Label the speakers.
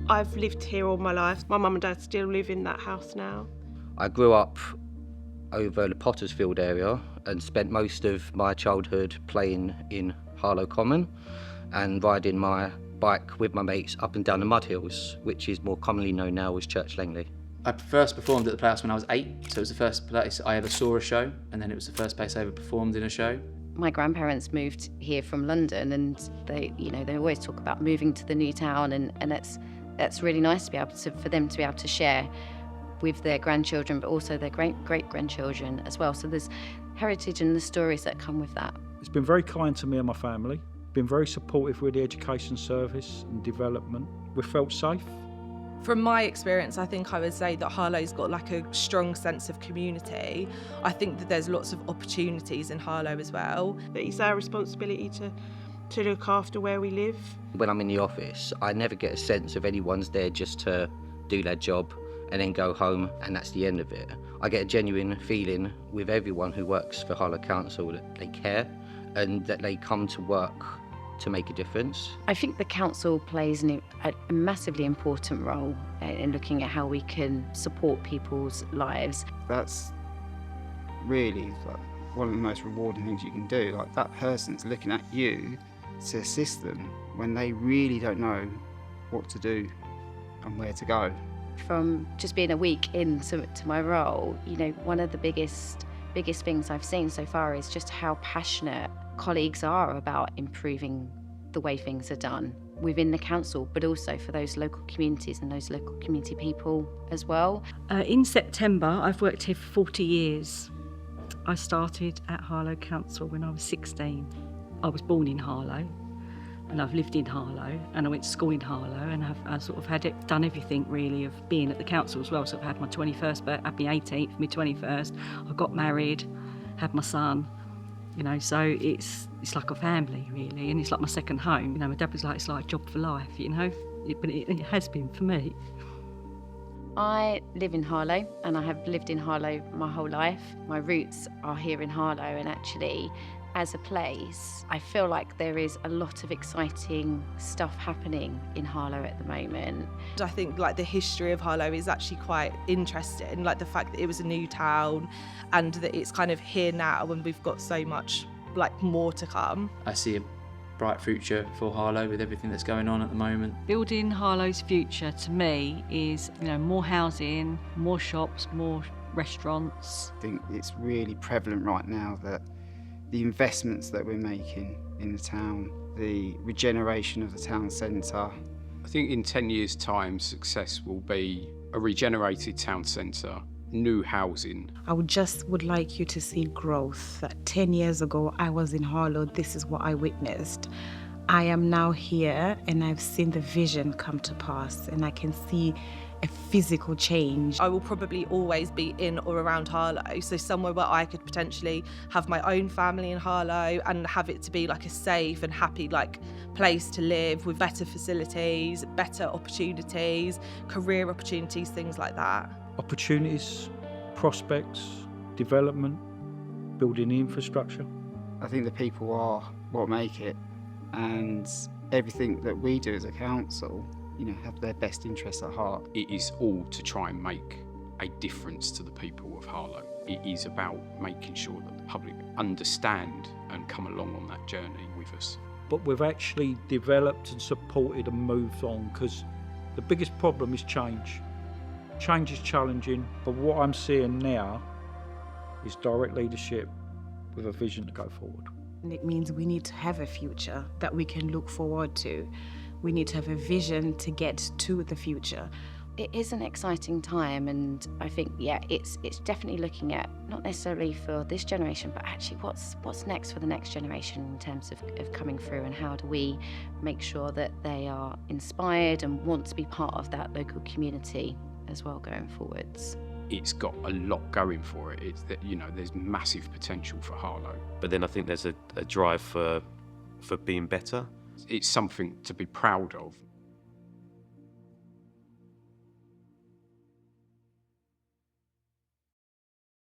Speaker 1: I've lived here all my life. My mum and dad still live in that house now.
Speaker 2: I grew up over the Pottersfield area and spent most of my childhood playing in Harlow Common and riding my bike with my mates up and down the Mud Hills, which is more commonly known now as Church Langley.
Speaker 3: I first performed at the Playhouse when I was 8, so it was the first place I ever saw a show, and then it was the first place I ever performed in a show.
Speaker 4: My grandparents moved here from London, and they always talk about moving to the new town, and that's really nice to be able to, for them to be able to share with their grandchildren, but also their great-grandchildren as well. So there's heritage and the stories that come with that.
Speaker 5: It's been very kind to me and my family, been very supportive with the education service and development. We felt safe.
Speaker 6: From my experience, I think I would say that Harlow's got like a strong sense of community. I think that there's lots of opportunities in Harlow as well.
Speaker 1: But it's our responsibility to look after where we live.
Speaker 2: When I'm in the office, I never get a sense of anyone's there just to do their job and then go home and that's the end of it. I get a genuine feeling with everyone who works for Harlow Council that they care and that they come to work to make a difference.
Speaker 4: I think the council plays a massively important role in looking at how we can support people's lives.
Speaker 7: That's really one of the most rewarding things you can do. Like, that person's looking at you to assist them when they really don't know what to do and where to go.
Speaker 4: From just being a week into my role, one of the biggest things I've seen so far is just how passionate colleagues are about improving the way things are done within the council, but also for those local communities and those local community people as well.
Speaker 8: In September, I've worked here for 40 years. I started at Harlow Council when I was 16. I was born in Harlow, and I've lived in Harlow, and I went to school in Harlow, and I've sort of done everything really of being at the council as well. So I've had my 21st, but had my 18th, my 21st. I got married, had my son. So it's like a family really, and it's like my second home. My dad was like, it's like a job for life, but it has been for me.
Speaker 4: I live in Harlow, and I have lived in Harlow my whole life. My roots are here in Harlow, and actually, as a place, I feel like there is a lot of exciting stuff happening in Harlow at the moment.
Speaker 6: I think like the history of Harlow is actually quite interesting, like the fact that it was a new town and that it's kind of here now and we've got so much more to come.
Speaker 3: I see a bright future for Harlow with everything that's going on at the moment.
Speaker 8: Building Harlow's future to me is, more housing, more shops, more restaurants.
Speaker 7: I think it's really prevalent right now that the investments that we're making in the town, the regeneration of the town centre.
Speaker 9: I think in 10 years' time, success will be a regenerated town centre, new housing.
Speaker 10: I would like you to see growth. That 10 years ago, I was in Harlow, this is what I witnessed. I am now here and I've seen the vision come to pass, and I can see a physical change.
Speaker 6: I will probably always be in or around Harlow, so somewhere where I could potentially have my own family in Harlow and have it to be like a safe and happy place to live with better facilities, better opportunities, career opportunities, things like that.
Speaker 5: Opportunities, prospects, development, building the infrastructure.
Speaker 7: I think the people are what make it, and everything that we do as a council have their best interests at heart.
Speaker 9: It is all to try and make a difference to the people of Harlow. It is about making sure that the public understand and come along on that journey with us.
Speaker 5: But we've actually developed and supported and moved on, because the biggest problem is change. Change is challenging, but what I'm seeing now is direct leadership with a vision to go forward.
Speaker 10: And it means we need to have a future that we can look forward to. We need to have a vision to get to the future.
Speaker 4: It is an exciting time, and I think, it's definitely looking at, not necessarily for this generation, but actually what's next for the next generation in terms of coming through, and how do we make sure that they are inspired and want to be part of that local community as well going forwards.
Speaker 9: It's got a lot going for it. It's that, there's massive potential for Harlow.
Speaker 11: But then I think there's a drive for being better.
Speaker 9: It's something to be proud of.